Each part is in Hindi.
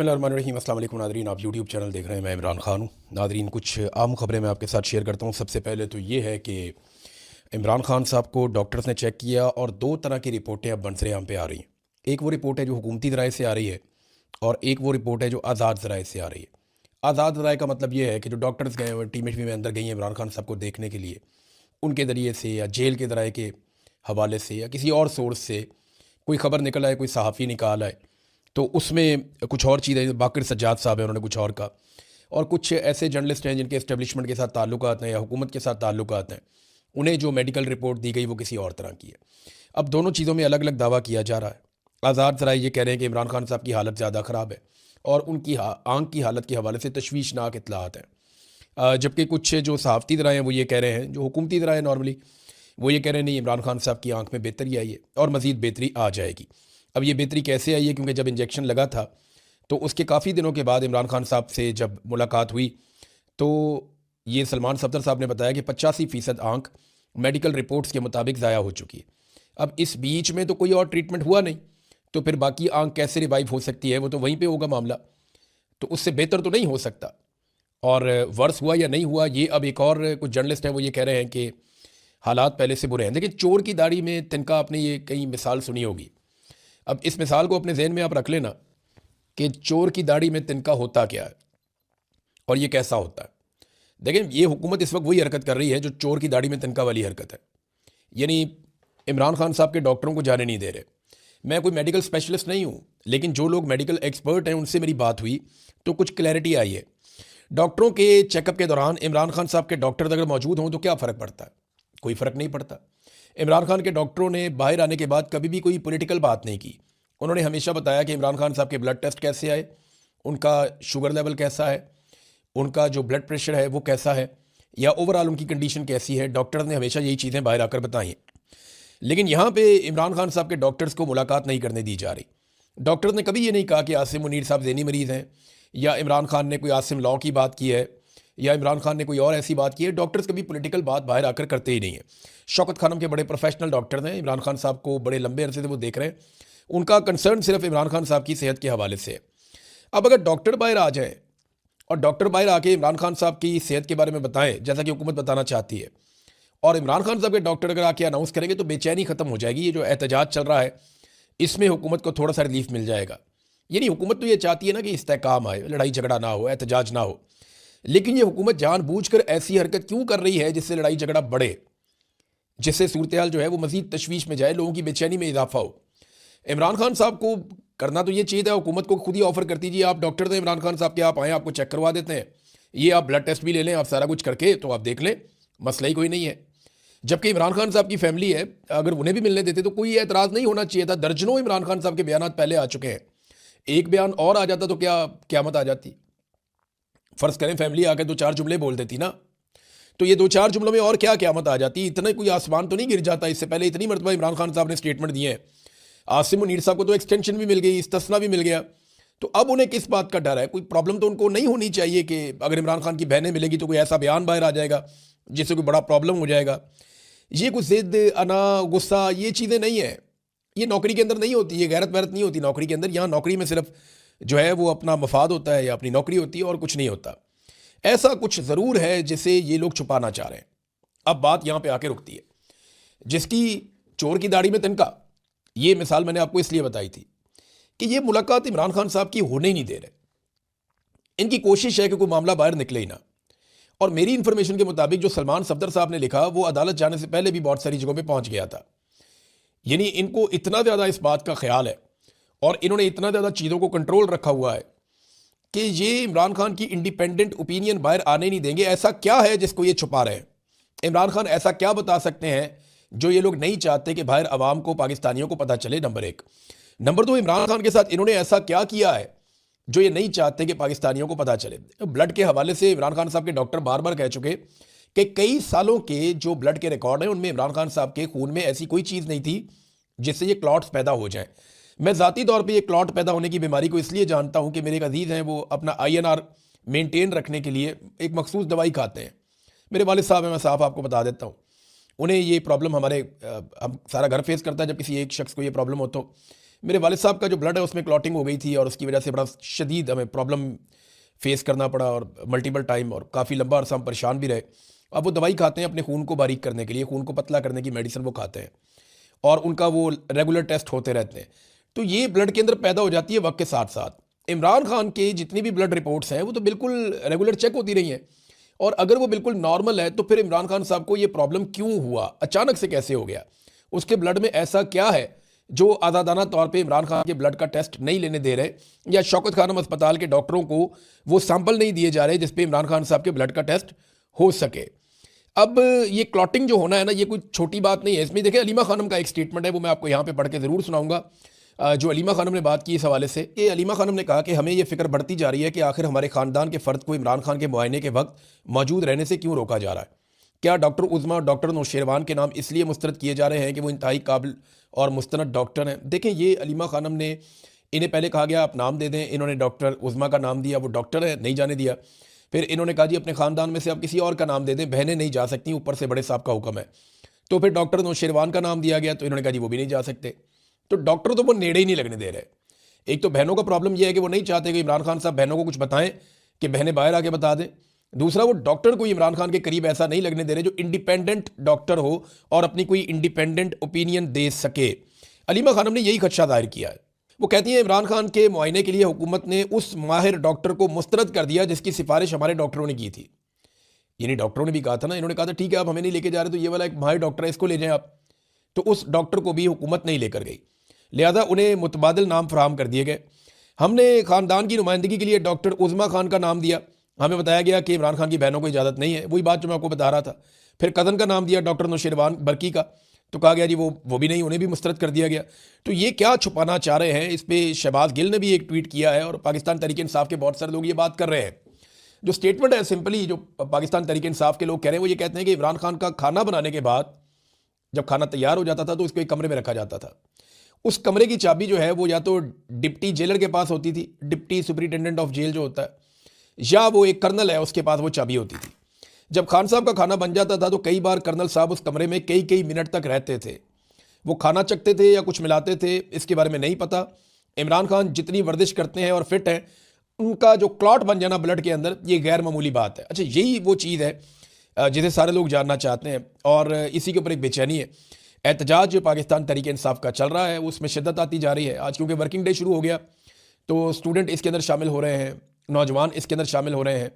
बिस्मिल्लाहिर्रहमानिर्रहीम। अस्सलाम वालेकुम नादरीन, आप यूट्यूब चैनल देख रहे हैं। मैं इमरान खान हूँ। नादरीन, कुछ आम खबरें मैं आपके साथ शेयर करता हूँ। सबसे पहले तो ये है कि इमरान खान साहब को डॉक्टर्स ने चेक किया और दो तरह की रिपोर्टें अब बनसरेआम पे आ रही हैं। एक वो रिपोर्ट है जो हुकूमती ज़राए से आ रही है और एक वो रिपोर्ट है जो आज़ाद ज़राए से आ रही है। आज़ाद ज़राए का मतलब ये है कि जो डॉक्टर्स गए हुए टीमें में अंदर गई हैं इमरान खान साहब को देखने के लिए, उनके ज़रिए से या जेल के ज़राए के हवाले से या किसी और सोर्स से कोई ख़बर निकल आए, कोई सहाफ़ी निकाल आए, तो उसमें कुछ और चीज़ें, बाकिर सज्जाद साहब हैं, उन्होंने कुछ और कहा, और कुछ ऐसे जर्नलिस्ट हैं जिनके इस्टेब्लिशमेंट के साथ ताल्लुकात हैं या हुकूमत के साथ ताल्लुकात हैं, उन्हें जो मेडिकल रिपोर्ट दी गई वो किसी और तरह की है। अब दोनों चीज़ों में अलग अलग दावा किया जा रहा है। आज़ाद ज़राए ये कह रहे हैं कि इमरान खान साहब की हालत ज़्यादा ख़राब है और उनकी आंख की हालत के हवाले से तशवीशनाक इतलात हैं, जबकि कुछ जो सहाफ़ती ज़राए हैं वो ये कह रहे हैं, जो हुकूमती ज़राए नॉर्मली, वो ये कह रहे हैं नहीं, इमरान खान साहब की आंख में बेहतरी आई है और मज़ीद बेहतरी आ जाएगी। अब ये बेहतरी कैसे आई है, क्योंकि जब इंजेक्शन लगा था तो उसके काफ़ी दिनों के बाद इमरान खान साहब से जब मुलाकात हुई तो ये सलमान सफदर साहब ने बताया कि 85% आंख मेडिकल रिपोर्ट्स के मुताबिक ज़ाया हो चुकी है। अब इस बीच में तो कोई और ट्रीटमेंट हुआ नहीं, तो फिर बाकी आंख कैसे रिवाइव हो सकती है? वो तो वहीं पे होगा मामला, तो उससे बेहतर तो नहीं हो सकता। और वर्स हुआ या नहीं हुआ, ये अब एक और कुछ जर्नलिस्ट हैं वो ये कह रहे हैं कि हालात पहले से बुरे हैं। देखिए, चोर की दाढ़ी में तिनका, आपने ये कहीं मिसाल सुनी होगी। अब इस मिसाल को अपने जहन में आप रख लेना कि चोर की दाढ़ी में तिनका होता क्या है और ये कैसा होता है। देखें, ये हुकूमत इस वक्त वही हरकत कर रही है जो चोर की दाढ़ी में तिनका वाली हरकत है। यानी इमरान खान साहब के डॉक्टरों को जाने नहीं दे रहे। मैं कोई मेडिकल स्पेशलिस्ट नहीं हूँ, लेकिन जो लोग मेडिकल एक्सपर्ट हैं उनसे मेरी बात हुई तो कुछ क्लैरिटी आई है। डॉक्टरों के चेकअप के दौरान इमरान खान साहब के डॉक्टर अगर मौजूद हों तो क्या फ़र्क पड़ता है? कोई फ़र्क नहीं पड़ता। इमरान खान के डॉक्टरों ने बाहर आने के बाद कभी भी कोई पॉलिटिकल बात नहीं की। उन्होंने हमेशा बताया कि इमरान खान साहब के ब्लड टेस्ट कैसे आए, उनका शुगर लेवल कैसा है, उनका जो ब्लड प्रेशर है वो कैसा है, या ओवरऑल उनकी कंडीशन कैसी है। डॉक्टर्स ने हमेशा यही चीज़ें बाहर आकर बताई हैं। लेकिन यहाँ पे इमरान खान साहब के डॉक्टर्स को मुलाकात नहीं करने दी जा रही। डॉक्टर्स ने कभी ये नहीं कहा कि आसिम मुनीर साहब ज़हनी मरीज़ हैं, या इमरान खान ने कोई आसिम लॉ की बात की है, या इमरान खान ने कोई और ऐसी बात की है। डॉक्टर्स कभी पॉलिटिकल बात बाहर आकर करते ही नहीं है। शौकत खानम के बड़े प्रोफेशनल डॉक्टर्स हैं, इमरान खान साहब को बड़े लंबे अरसे से वो देख रहे हैं। उनका कंसर्न सिर्फ इमरान खान साहब की सेहत के हवाले से है। अब अगर डॉक्टर बाहर आ जाए और डॉक्टर बाहर आके इमरान खान साहब की सेहत के बारे में बताएं, जैसा कि हुकूमत बताना चाहती है, और इमरान खान साहब के डॉक्टर अगर आके अनाउंस करेंगे, तो बेचैनी ख़त्म हो जाएगी। ये जो एहतजाज चल रहा है इसमें हुकूमत को थोड़ा सा रिलीफ मिल जाएगा। यानी हुकूमत तो ये चाहती है ना कि इस्तेहकाम आए, लड़ाई झगड़ा ना हो, एहतजाज ना हो। लेकिन ये हुकूमत जानबूझकर ऐसी हरकत क्यों कर रही है जिससे लड़ाई झगड़ा बढ़े, जिससे सूरत हाल जो है वो मज़ीद तशवीश में जाए, लोगों की बेचैनी में इजाफा हो। इमरान खान साहब को करना तो ये चाहिए था, हुकूमत को खुद ही ऑफर करती जी, आप डॉक्टर थे इमरान खान साहब के, आप आएँ, आपको चेक करवा देते हैं, ये आप ब्लड टेस्ट भी ले लें, आप सारा कुछ करके तो आप देख लें, मसला ही कोई नहीं है। जबकि इमरान खान साहब की फैमिली है, अगर उन्हें भी मिलने देते तो कोई एतराज़ नहीं होना चाहिए था। दर्जनों इमरान खान साहब के बयान पहले आ चुके हैं, एक बयान और आ जाता तो क्या क़यामत आ जाती। फ़र्ज़ करें फैमिली आकर दो चार जुमले बोल देती ना, तो ये दो चार जुमलों में और क्या क़यामत आ जाती। इतना कोई आसमान तो नहीं गिर जाता। इससे पहले इतनी मरतबा इमरान खान साहब ने स्टेटमेंट दिए हैं। आसिम मुनीर साहब को तो एक्सटेंशन भी मिल गई, इस्तिस्ना भी मिल गया, तो अब उन्हें किस बात का डर है? कोई प्रॉब्लम तो उनको नहीं होनी चाहिए कि अगर इमरान खान की बहनें मिलेगी तो कोई ऐसा बयान बाहर आ जाएगा जिससे कोई बड़ा प्रॉब्लम हो जाएगा। ये कुछ ज़िद, अना, गुस्सा, ये चीज़ें नहीं है। ये नौकरी के अंदर नहीं होती, ये गैरत वैरत नहीं होती नौकरी के अंदर। यहाँ नौकरी में सिर्फ जो है वो अपना मफाद होता है या अपनी नौकरी होती है और कुछ नहीं होता। ऐसा कुछ ज़रूर है जिसे ये लोग छुपाना चाह रहे हैं। अब बात यहाँ पे आके रुकती है। जिसकी चोर की दाढ़ी में तिनका, ये मिसाल मैंने आपको इसलिए बताई थी कि ये मुलाकात इमरान खान साहब की होने ही नहीं दे रहे। इनकी कोशिश है कि कोई मामला बाहर निकले ही ना। और मेरी इंफॉर्मेशन के मुताबिक जो सलमान सफदर साहब ने लिखा वो अदालत जाने से पहले भी बहुत सारी जगहों पे पहुंच गया था। यानी इनको इतना ज़्यादा इस बात का ख्याल है और इन्होंने इतना ज़्यादा चीज़ों को कंट्रोल रखा हुआ है कि ये इमरान खान की इंडिपेंडेंट ओपिनियन बाहर आने नहीं देंगे। ऐसा क्या है जिसको ये छुपा रहे हैं? इमरान खान ऐसा क्या बता सकते हैं जो ये लोग नहीं चाहते कि बाहर आवाम को, पाकिस्तानियों को पता चले? नंबर एक। नंबर दो, इमरान खान के साथ इन्होंने ऐसा क्या किया है जो ये नहीं चाहते कि पाकिस्तानियों को पता चले? ब्लड के हवाले से इमरान खान साहब के डॉक्टर बार बार कह चुके कि कई सालों के जो ब्लड के रिकॉर्ड हैं उनमें इमरान खान साहब के खून में ऐसी कोई चीज़ नहीं थी जिससे ये क्लॉट्स पैदा हो जाएं। मैं ज़ाती तौर पे ये क्लॉट पैदा होने की बीमारी को इसलिए जानता हूँ कि मेरे एक अजीज़ हैं, वो अपना INR मेंटेन रखने के लिए एक मखसूस दवाई खाते हैं। मेरे वालिद साहब हैं, मैं साफ आपको बता देता हूँ। उन्हें ये प्रॉब्लम हम सारा घर फेस करता है जब किसी एक शख्स को ये प्रॉब्लम हो तो। मेरे वालिद साहब का जो ब्लड है उसमें क्लॉटिंग हो गई थी और उसकी वजह से बड़ा शदीद हमें प्रॉब्लम फेस करना पड़ा और मल्टीपल टाइम और काफ़ी लंबा अरसा हम परेशान भी रहे। अब वो दवाई खाते हैं अपने खून को बारीक करने के लिए, खून को पतला करने की मेडिसिन वो खाते हैं और उनका वो रेगुलर टेस्ट होते रहते हैं। तो ये ब्लड के अंदर पैदा हो जाती है वक्त के साथ साथ। इमरान खान के जितनी भी ब्लड रिपोर्ट्स हैं वो तो बिल्कुल रेगुलर चेक होती रही हैं और अगर वो बिल्कुल नॉर्मल है तो फिर इमरान खान साहब को ये प्रॉब्लम क्यों हुआ, अचानक से कैसे हो गया, उसके ब्लड में ऐसा क्या है जो आज़ादाना तौर पे इमरान खान के ब्लड का टेस्ट नहीं लेने दे रहे या शौकत खानम अस्पताल के डॉक्टरों को वो सैंपल नहीं दिए जा रहे जिसपे इमरान खान साहब के ब्लड का टेस्ट हो सके। अब ये क्लॉटिंग जो होना है ना, ये कोई छोटी बात नहीं है। इसमें देखिए अलीमा खानम का एक स्टेटमेंट है, वो मैं आपको यहाँ पे पढ़ के ज़रूर सुनाऊंगा। जो अलीमा खानम ने बात की इस हवाले से, ये अलीमा खानम ने कहा कि हमें ये फिक्र बढ़ती जा रही है कि आखिर हमारे ख़ानदान के फ़र्द को इमरान खान के मुआयने के वक्त मौजूद रहने से क्यों रोका जा रहा है। क्या डॉक्टर उज़मा और डॉक्टर नौशेरवान के नाम इसलिए मुस्तरद किए जा रहे हैं कि वो इंतहाई काबिल और मुस्तनद डॉक्टर हैं। देखें, ये अलीमा खानम ने, इन्हें पहले कहा गया आप नाम दे दें, इन्होंने डॉक्टर उज़मा का नाम दिया, वो डॉक्टर है, नहीं जाने दिया। फिर इन्होंने कहा जी अपने ख़ानदान में से आप किसी और का नाम दे दें, बहनें नहीं जा सकती, ऊपर से बड़े साहब का हुक्म है। तो फिर डॉक्टर नौशेरवान का नाम दिया गया, तो इन्होंने कहा जी वो भी नहीं जा सकते। तो डॉक्टर तो वो नेड़े ही नहीं लगने दे रहे। एक तो बहनों का प्रॉब्लम यह है कि वो नहीं चाहते कि इमरान खान साहब बहनों को कुछ बताएं कि बहनें बाहर आके बता दें। दूसरा, वो डॉक्टर को इमरान खान के करीब ऐसा नहीं लगने दे रहे जो इंडिपेंडेंट डॉक्टर हो और अपनी कोई इंडिपेंडेंट ओपिनियन दे सके। अलीमा खानम ने यही खदशा जाहिर किया है। वो कहती है इमरान खान के मुआयने के लिए हुकूमत ने उस माहिर डॉक्टर को मुस्तरद कर दिया जिसकी सिफारिश हमारे डॉक्टरों ने की थी। यानी डॉक्टरों ने भी कहा था ना, इन्होंने कहा था ठीक है आप हमें नहीं लेके जा रहे तो ये वाला एक माहिर डॉक्टर है, इसको ले जाएं आप। तो उस डॉक्टर को भी हुकूमत नहीं लेकर गई, लिहाजा उन्हें मुतबादिल नाम फराहम कर दिए गए। हमने ख़ानदान की नुमाइंदगी के लिए डॉक्टर उज़मा खान का नाम दिया, हमें बताया गया कि इमरान खान की बहनों को इजाज़त नहीं है, वही बात जो मैं आपको बता रहा था। फिर कज़न का नाम दिया डॉक्टर नौशेरवान बरकी का, तो कहा गया जी वो भी नहीं, उन्हें भी मुस्तरद कर दिया गया। तो ये क्या छुपाना चाह रहे हैं, इस पर शहबाज गिल ने भी एक ट्वीट किया है और पाकिस्तान तहरीक इंसाफ के बहुत सारे लोग ये बात कर रहे हैं। जो स्टेटमेंट है सिंपली जो पाकिस्तान तहरीक इंसाफ के लोग कह रहे हैं वो ये कहते हैं कि इमरान खान का खाना बनाने के बाद जब खाना तैयार हो जाता था तो इसको एक कमरे में रखा जाता था। उस कमरे की चाबी जो है वो या तो डिप्टी जेलर के पास होती थी, डिप्टी सुपरिटेंडेंट ऑफ जेल जो होता है, या वो एक कर्नल है उसके पास वो चाबी होती थी। जब खान साहब का खाना बन जाता था तो कई बार कर्नल साहब उस कमरे में कई कई मिनट तक रहते थे। वो खाना चखते थे या कुछ मिलाते थे, इसके बारे में नहीं पता। इमरान खान जितनी वर्जिश करते हैं और फिट हैं, उनका जो क्लॉट बन जाना ब्लड के अंदर, ये गैर मामूली बात है। अच्छा, यही वो चीज़ है जिसे सारे लोग जानना चाहते हैं और इसी के ऊपर एक बेचैनी है। एहतजाज जो पाकिस्तान तहरीक इंसाफ का चल रहा है उसमें शिद्दत आती जा रही है। आज क्योंकि वर्किंग डे शुरू हो गया तो स्टूडेंट इसके अंदर शामिल हो रहे हैं, नौजवान इसके अंदर शामिल हो रहे हैं।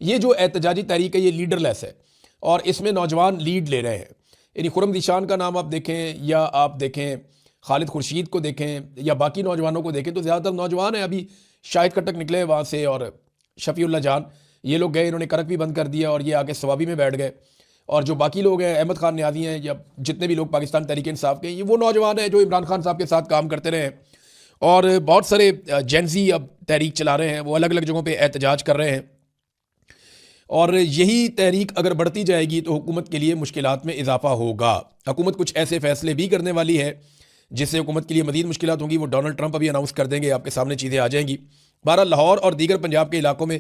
ये जो एहतजाजी तहरीक है ये लीडरलेस है और इसमें नौजवान लीड ले रहे हैं। यानी खुरम दिशान का नाम आप देखें या आप देखें खालिद खुर्शीद को देखें या बाकी नौजवानों को देखें तो ज़्यादातर नौजवान हैं। अभी शाहिद कटक निकले वहाँ से और शफीउल्लाह जान, ये लोग गए, इन्होंने करक भी बंद कर दिया और ये आके सवाबी में बैठ गए। और जो बाकी लोग हैं, अहमद खान न्याजी हैं या जितने भी लोग पाकिस्तान तहरीक इंसाफ के, ये वो नौजवान हैं जो इमरान खान साहब के साथ काम करते रहे हैं। और बहुत सारे जेंजी अब तहरीक चला रहे हैं, वो अलग अलग जगहों पे एहतजाज कर रहे हैं। और यही तहरीक अगर बढ़ती जाएगी तो हुकूमत के लिए मुश्किलात में इजाफा होगा। हुकूमत कुछ ऐसे फैसले भी करने वाली है जिससे हुकूमत के लिए मज़ीद मुश्किलात होंगी। वो डोनाल्ड ट्रंप अभी अनाउंस कर देंगे, आपके सामने चीज़ें आ जाएंगी। बहरहाल लाहौर और दीगर पंजाब के इलाकों में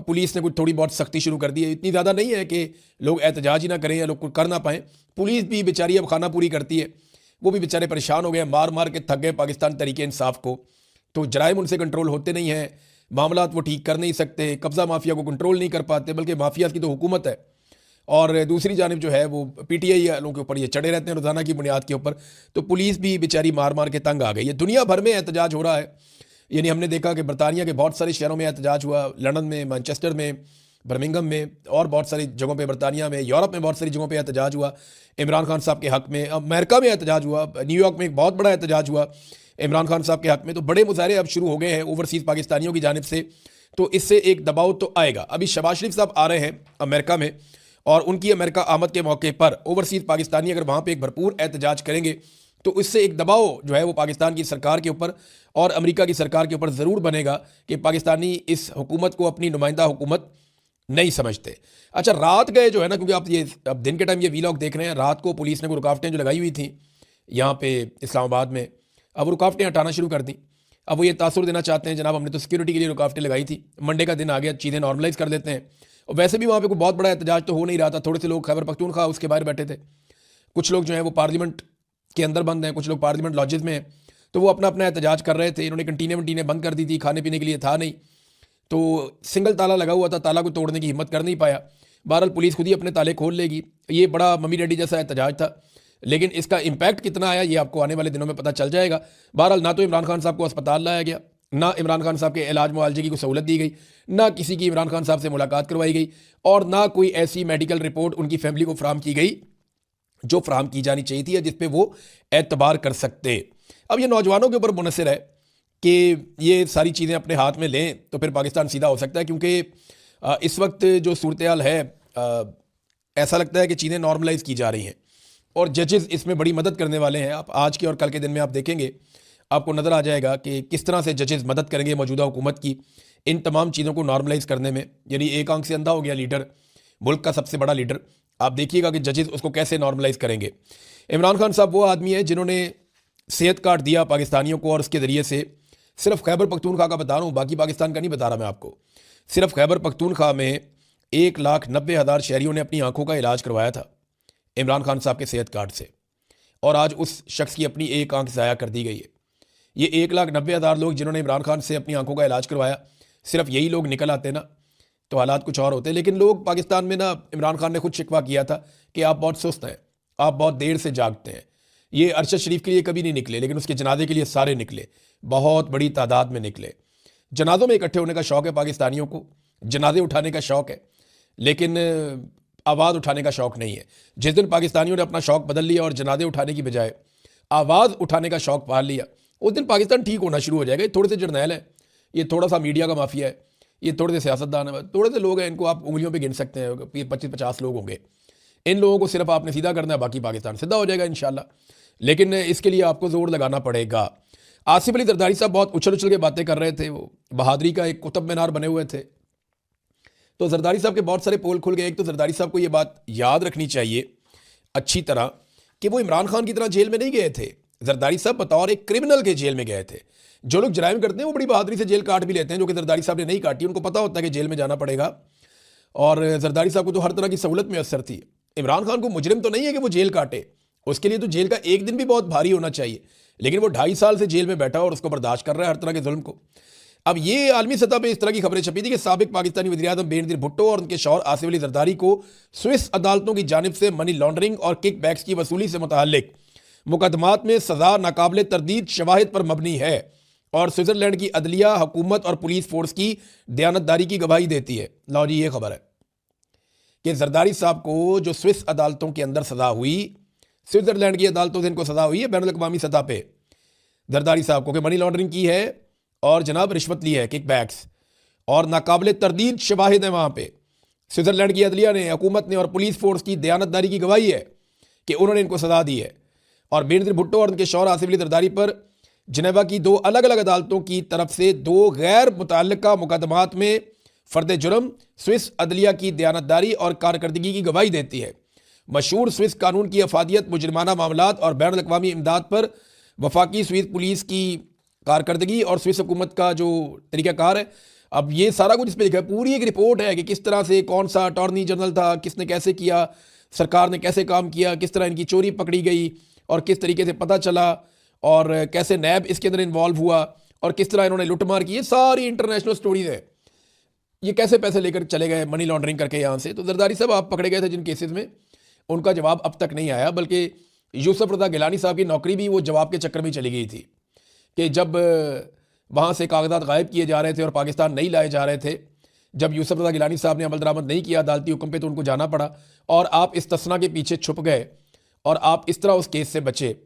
पुलिस ने कुछ थोड़ी बहुत सख्ती शुरू कर दी है। इतनी ज़्यादा नहीं है कि लोग एहतजाज ही ना करें या लोग कुछ कर ना पाएँ। पुलिस भी बेचारी अब खाना पूरी करती है, वो भी बेचारे परेशान हो गए, मार मार के थक गए पाकिस्तान तहरीक इंसाफ को। तो जराइम उनसे कंट्रोल होते नहीं हैं, मामलात वो ठीक कर नहीं सकते, कब्ज़ा माफिया को कंट्रोल नहीं कर पाते, बल्कि माफिया की तो हुकूमत है। और दूसरी जानिब जो है वो पीटीआई वालों के ऊपर ये चढ़े रहते हैं रोज़ाना की बुनियाद के ऊपर। तो पुलिस भी बेचारी मार मार के तंग आ गई है। दुनिया भर में एहतजाज हो रहा है। यानी हमने देखा कि बरतानिया के बहुत सारे शहरों में एहतजाज हुआ, लंदन में, मैनचेस्टर में, बर्मिंघम में और बहुत सारी जगहों पे, बरतानिया में, यूरोप में बहुत सारी जगहों पे एहतजाज हुआ इमरान खान साहब के हक़ में। अमेरिका में एहतजाज हुआ, न्यूयॉर्क में एक बहुत बड़ा एहतजाज हुआ इमरान खान साहब के हक़ में। तो बड़े मुजाहरे अब शुरू हो गए हैं ओवरसीज़ पाकिस्तानियों की जानिब से, तो इससे एक दबाव तो आएगा। अभी शहबाज शरीफ साहब आ रहे हैं अमेरिका में और उनकी अमेरिका आमद के मौके पर ओवरसीज़ पाकिस्तानी अगर वहाँ पे एक भरपूर एहतजाज करेंगे तो इससे एक दबाव जो है वो पाकिस्तान की सरकार के ऊपर और अमेरिका की सरकार के ऊपर ज़रूर बनेगा कि पाकिस्तानी इस हुकूमत को अपनी नुमाइंदा हुकूमत नहीं समझते। अच्छा, रात गए जो है ना, क्योंकि आप ये अब दिन के टाइम ये वीलॉग देख रहे हैं, रात को पुलिस ने कोई रुकावटें जो लगाई हुई थी यहाँ पे इस्लामाबाद में, अब रुकावटें हटाना शुरू कर दी। अब वो ये तासुर देना चाहते हैं जनाब हमने तो सिक्योरिटी के लिए रुकावटें लगाई थी, मंडे का दिन आ गया, चीज़ें नॉर्मलाइज कर देते हैं। और वैसे भी वहाँ पे कोई बहुत बड़ा एहतजाज तो हो नहीं रहा था, थोड़े से लोग खैबर पख्तूनख्वा उसके बाहर बैठे थे, कुछ लोग जो हैं वो पार्लियामेंट के अंदर बंद हैं, कुछ लोग पार्लियामेंट लॉजेस में हैं। तो वो अपना अपना एहतजाज कर रहे थे। इन्होंने कंटीनें वंटीनें बंद कर दी थी, खाने पीने के लिए था नहीं, तो सिंगल ताला लगा हुआ था, ताला को तोड़ने की हिम्मत कर नहीं पाया। बहरहाल पुलिस खुद ही अपने ताले खोल लेगी। ये बड़ा मम्मी डैडी जैसा एहतजाज था, लेकिन इसका इम्पैक्ट कितना आया ये आपको आने वाले दिनों में पता चल जाएगा। बहरहाल ना तो इमरान खान साहब को अस्पताल लाया गया, ना इमरान खान साहब के इलाज मुआवजे की कोई सहूलत दी गई, ना किसी की इमरान खान साहब से मुलाकात करवाई गई, और ना कोई ऐसी मेडिकल रिपोर्ट उनकी फैमिली को फराहम की गई जो फराहम की जानी चाहिए थी या जिस पे वो एतबार कर सकते। अब ये नौजवानों के ऊपर मुनसर है कि ये सारी चीज़ें अपने हाथ में लें तो फिर पाकिस्तान सीधा हो सकता है, क्योंकि इस वक्त जो सूरत हाल है, ऐसा लगता है कि चीज़ें नॉर्मलाइज की जा रही हैं और जजेस इसमें बड़ी मदद करने वाले हैं। आप आज के और कल के दिन में आप देखेंगे, आपको नज़र आ जाएगा कि किस तरह से जजेस मदद करेंगे मौजूदा हुकूमत की इन तमाम चीज़ों को नॉर्मलाइज करने में। यानी एक आंख से अंधा हो गया लीडर, मुल्क का सबसे बड़ा लीडर, आप देखिएगा कि जजेस उसको कैसे नॉर्मलाइज करेंगे। इमरान खान साहब वो आदमी है जिन्होंने सेहत कार्ड दिया पाकिस्तानियों को, और उसके ज़रिए से सिर्फ खैबर पख्तूनख्वा का बता रहा हूँ, बाकी पाकिस्तान का नहीं बता रहा मैं आपको, सिर्फ खैबर पख्तूनख्वा में 1,90,000 शहरियों ने अपनी आंखों का इलाज करवाया था इमरान खान साहब के सेहत कार्ड से, और आज उस शख्स की अपनी एक आंख ज़ाया कर दी गई है। ये 1,90,000 लोग जिन्होंने इमरान खान से अपनी आंखों का इलाज करवाया, सिर्फ यही लोग निकल आते ना तो हालात कुछ और होते। लेकिन लोग पाकिस्तान में ना, इमरान खान ने खुद शिकवा किया था कि आप बहुत सुस्त हैं, आप बहुत देर से जागते हैं। ये अरशद शरीफ के लिए कभी नहीं निकले, लेकिन उसके जनाजे के लिए सारे निकले, बहुत बड़ी तादाद में निकले। जनाजों में इकट्ठे होने का शौक़ है पाकिस्तानियों को, जनाजे उठाने का शौक़ है, लेकिन आवाज़ उठाने का शौक़ नहीं है। जिस दिन पाकिस्तानियों ने अपना शौक़ बदल लिया और जनाजे उठाने की बजाय आवाज़ उठाने का शौक़ पाल लिया, उस दिन पाकिस्तान ठीक होना शुरू हो जाएगा। ये थोड़े से जर्नैल है, ये थोड़ा सा मीडिया का माफिया है, ये थोड़े से सियासतदान है, थोड़े से लोग हैं, इनको आप उंगलियों पे गिन सकते हैं, 25-50 लोग होंगे। इन लोगों को सिर्फ आपने सीधा करना है, बाकी पाकिस्तान सीधा हो जाएगा इंशाल्लाह। लेकिन इसके लिए आपको जोर लगाना पड़ेगा। आसिफ अली जरदारी साहब बहुत उछल उछल के बातें कर रहे थे, वो बहादुरी का एक कुतुब मीनार बने हुए थे। तो जरदारी साहब के बहुत सारे पोल खुल गए। एक तो जरदारी साहब को ये बात याद रखनी चाहिए अच्छी तरह कि वो इमरान खान की तरह जेल में नहीं गए थे। जरदारी साहब बतौर एक क्रिमिनल के जेल में गए थे। जो लोग जराइम करते हैं वो बड़ी बहादुरी से जेल काट भी लेते हैं, जो कि जरदारी साहब ने नहीं काटी। उनको पता होता है कि जेल में जाना पड़ेगा, और जरदारी साहब को तो हर तरह की सहूलत मैसर थी। इमरान खान को मुजरिम तो नहीं है कि वो जेल काटे, उसके लिए तो जेल का एक दिन भी बहुत भारी होना चाहिए, लेकिन वो 2.5 साल से जेल में बैठा और उसको बर्दाश्त कर रहा है हर तरह के जुल्म को। अब ये आलमी सतह पे इस तरह की खबरें छपी थी कि साबिक पाकिस्तानी वज़ीर-ए-आज़म बेनज़ीर भुट्टो और उनके शौहर आसिफ अली जरदारी को स्विस अदालतों की जानिब से मनी लॉन्ड्रिंग और किक बैक्स की वसूली से मुतअल्लिक मुकदमात में सज़ा नाकाबिल तरदीद शवाहिद पर मबनी है, और स्विट्ज़रलैंड की अदलिया, हुकूमत और पुलिस फोर्स की दयानतदारी की गवाही देती है। लो जी, ये खबर है कि जरदारी साहब को जो स्विस अदालतों के अंदर सज़ा हुई, स्विट्ज़रलैंड की अदालतों से इनको सज़ा हुई है बैनुल-अक़वामी सतह पे जरदारी साहब को, कि मनी लॉन्ड्रिंग की है और जनाब रिश्वत ली है, किक बैक्स, और नाकाबिल तरदीद शवाहिद है वहाँ पे। स्विट्ज़रलैंड की अदलिया ने, हुकूमत ने और पुलिस फोर्स की दयानतदारी की गवाही है कि उन्होंने इनको सज़ा दी है। और बेनज़ीर भुट्टो और उनके शौहर आसिफ अली जरदारी पर जनेवा की 2 अलग अलग अदालतों की तरफ से 2 गैर मुतअल्लिका मुकदमात में फ़र्द जुर्म स्विस अदलिया की दयानतदारी और कारकर्दगी की गवाही देती है। मशहूर स्विस कानून की अफादियत, मुजरिमाना मामलात और बैनुल-अक़वामी इमदाद पर वफाकी स्विस पुलिस की कारकर्दगी और स्विस हुकूमत का जो तरीक़ाकार है, अब ये सारा कुछ इस पर लिखा है। पूरी एक रिपोर्ट है कि किस तरह से, कौन सा अटॉर्नी जनरल था, किसने कैसे किया, सरकार ने कैसे काम किया, किस तरह इनकी चोरी पकड़ी गई और किस तरीके से पता चला, और कैसे नैब इसके अंदर इन्वॉल्व हुआ और किस तरह इन्होंने लुटमार की। ये सारी इंटरनेशनल स्टोरीज है। ये कैसे पैसे लेकर चले गए मनी लॉन्ड्रिंग करके यहाँ से। तो जरदारी साहब आप पकड़े गए थे जिन केसेस में, उनका जवाब अब तक नहीं आया, बल्कि यूसुफ रज़ा गिलानी साहब की नौकरी भी वो जवाब के चक्कर में चली गई थी कि जब वहाँ से कागजात गायब किए जा रहे थे और पाकिस्तान नहीं लाए जा रहे थे, जब यूसुफ रज़ा गिलानी साहब ने अमल दरामद नहीं किया अदालती हुक्म पे, तो उनको जाना पड़ा और आप इस तसना के पीछे छुप गए और आप इस तरह उस केस से बचे।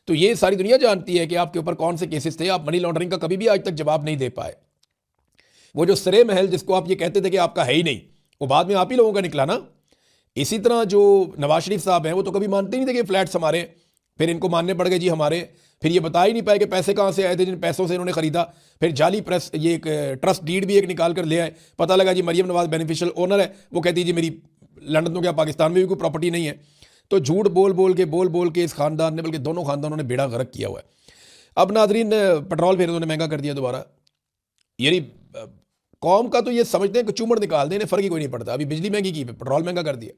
तो ये सारी दुनिया जानती है कि आपके ऊपर कौन से केसेस थे। आप मनी लॉन्ड्रिंग का कभी भी आज तक जवाब नहीं दे पाए। वो जो सरे महल जिसको आप ये कहते थे कि आपका है ही नहीं, वो बाद में आप ही लोगों का निकला ना। इसी तरह जो नवाज शरीफ साहब हैं, वो तो कभी मानते नहीं थे कि फ्लैट्स हमारे, फिर इनको मानने पड़ गए जी हमारे। फिर ये बता ही नहीं पाए कि पैसे कहाँ से आए थे जिन पैसों से इन्होंने खरीदा। फिर जाली प्रेस, ये एक ट्रस्ट डीड भी एक निकाल कर ले आए। पता लगा जी मरियम नवाज बेनिफिशियल ओनर है, वो कहती है जी मेरी लंदन तो क्या पाकिस्तान में भी कोई प्रॉपर्टी नहीं है। तो झूठ बोल बोल के इस खानदान ने, बल्कि दोनों खानदानों ने बेड़ा गर्क किया हुआ है। अब नाजरीन, पेट्रोल फिर उन्होंने महंगा कर दिया दोबारा। यानी कौम का तो ये समझते हैं कि चूमड़ निकाल दें, इन्हें फ़र्क ही कोई नहीं पड़ता। अभी बिजली महंगी की, पेट्रोल महंगा कर दिया,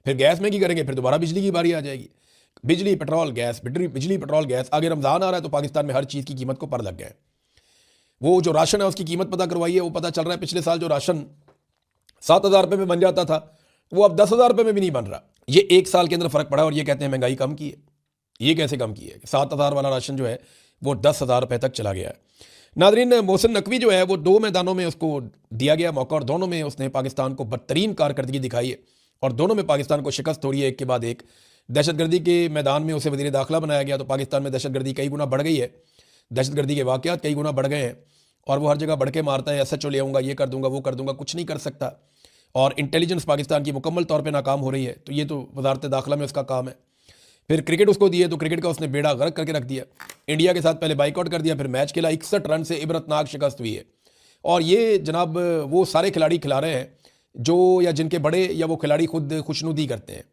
फिर गैस महंगी करेंगे, फिर दोबारा बिजली की बारी आ जाएगी। बिजली पेट्रोल गैस, बिजली पेट्रोल गैस, आगे रमज़ान आ रहा है तो पाकिस्तान में हर चीज़ की कीमत को पर लग गए। वो जो राशन है उसकी कीमत पता करवाई है, वो पता चल रहा है पिछले साल जो राशन 7,000 रुपये में बन जाता था वो अब 10,000 रुपये में भी नहीं बन रहा। ये 1 साल के अंदर फ़र्क पड़ा और ये कहते हैं महंगाई कम की है। ये कैसे कम की है? 7,000 वाला राशन जो है वो 10,000 रुपये तक चला गया है। नादरीन, मोहसिन नकवी जो है वो 2 मैदानों में उसको दिया गया मौका और दोनों में उसने पाकिस्तान को बदतरीन कारकर्दगी दिखाई है और दोनों में पाकिस्तान को शिकस्त हो रही है एक के बाद एक। दहशतगर्दी के मैदान में उसे वज़ीर दाखिला बनाया गया तो पाकिस्तान में दहशतगर्दी कई गुना बढ़ गई है, दहशतगर्दी के वाक़यात कई गुना बढ़ गए हैं और वो हर जगह बढ़ के मारता है, SHO ले आऊँगा, ये कर दूंगा, वो कर दूंगा, कुछ नहीं कर सकता। और इंटेलिजेंस पाकिस्तान की मुकम्मल तौर पे नाकाम हो रही है, तो ये तो वजारत दाखिला में उसका काम है। फिर क्रिकेट उसको दिए तो क्रिकेट का उसने बेड़ा गर्क करके रख दिया। इंडिया के साथ पहले बाइकआउट कर दिया, फिर मैच खेला, 61 रन से इबरतनाक शिकस्त हुई है। और ये जनाब वो सारे खिलाड़ी खिला रहे हैं जो या जिनके बड़े या वो खिलाड़ी खुद खुशनुदी करते हैं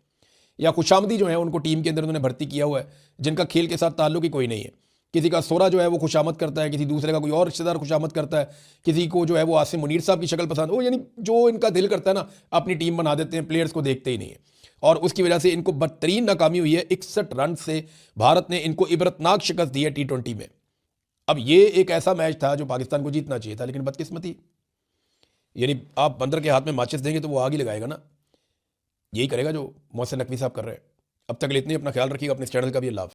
या खुशामदी जो है उनको टीम के अंदर उन्होंने भर्ती किया हुआ है, जिनका खेल के साथ ताल्लुक ही कोई नहीं है। किसी का सोरा जो है वो खुशामद करता है, किसी दूसरे का कोई और रिश्तेदार खुशामद करता है, किसी को जो है वो आसिम मुनीर साहब की शक्ल पसंद हो, यानी जो इनका दिल करता है ना अपनी टीम बना देते हैं, प्लेयर्स को देखते ही नहीं है। और उसकी वजह से इनको बदतरीन नाकामी हुई है। 61 रन से भारत ने इनको इबरतनाक शिकस्त दी है T20 में। अब ये एक ऐसा मैच था जो पाकिस्तान को जीतना चाहिए था, लेकिन बदकिस्मती, यानी आप बंदर के हाथ में माचिस देंगे तो वो आग ही लगाएगा ना। यही करेगा जो मोहसिन नकवी साहब कर रहे हैं। अब तक के लिए इतनी, अपना ख्याल रखिएगा, अपने चैनल का भी। अल्लाह हाफ़िज़।